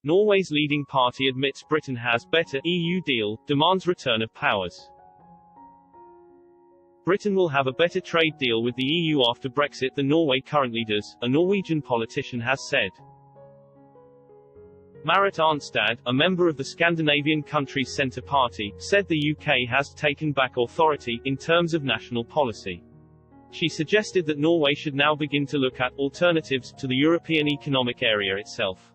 Norway's leading party admits Britain has better EU deal, demands return of powers. Britain will have a better trade deal with the EU after Brexit than Norway currently does, a Norwegian politician has said. Marit Arnstad, a member of the Scandinavian country's Centre Party, said the UK has taken back authority in terms of national policy. She suggested that Norway should now begin to look at alternatives to the European Economic Area itself.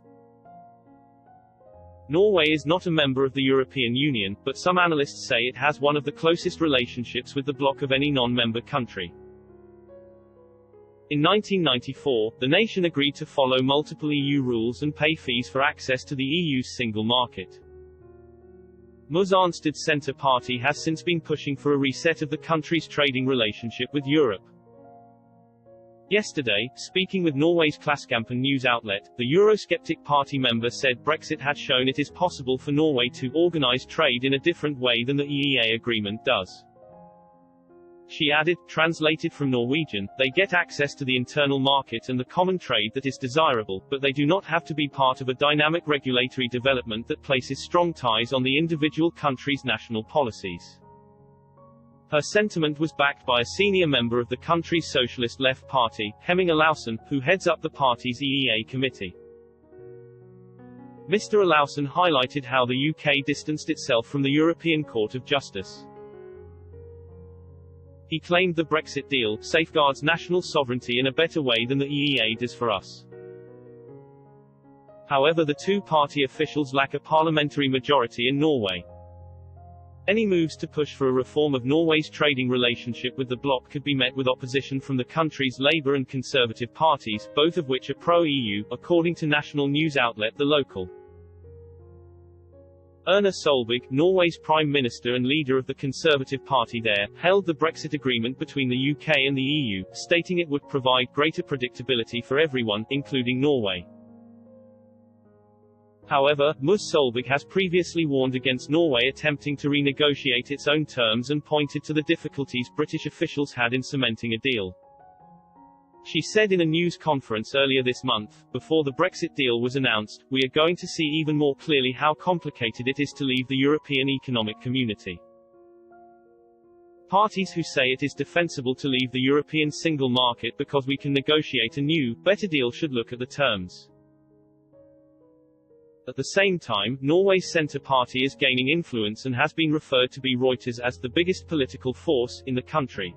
Norway is not a member of the European Union, but some analysts say it has one of the closest relationships with the bloc of any non-member country. In 1994, the nation agreed to follow multiple EU rules and pay fees for access to the EU's single market. Ms Arnstad's Centre Party has since been pushing for a reset of the country's trading relationship with Europe. Yesterday, speaking with Norway's Klassekampen news outlet, the Eurosceptic party member said Brexit had shown it is possible for Norway to organize trade in a different way than the EEA agreement does. She added, translated from Norwegian, they get access to the internal market and the common trade that is desirable, but they do not have to be part of a dynamic regulatory development that places strong ties on the individual country's national policies. Her sentiment was backed by a senior member of the country's Socialist Left Party, Hemming Olaussen, who heads up the party's EEA committee. Mr. Olaussen highlighted how the UK distanced itself from the European Court of Justice. He claimed the Brexit deal safeguards national sovereignty in a better way than the EEA does for us. However, the two-party officials lack a parliamentary majority in Norway. Any moves to push for a reform of Norway's trading relationship with the bloc could be met with opposition from the country's Labour and Conservative parties, both of which are pro-EU, according to national news outlet The Local. Erna Solberg, Norway's Prime Minister and leader of the Conservative Party there, hailed the Brexit agreement between the UK and the EU, stating it would provide greater predictability for everyone, including Norway. However, Ms Solberg has previously warned against Norway attempting to renegotiate its own terms and pointed to the difficulties British officials had in cementing a deal. She said in a news conference earlier this month, before the Brexit deal was announced, we are going to see even more clearly how complicated it is to leave the European Economic Community. Parties who say it is defensible to leave the European single market because we can negotiate a new, better deal should look at the terms. At the same time, Norway's Centre Party is gaining influence and has been referred to by Reuters as the biggest political force in the country.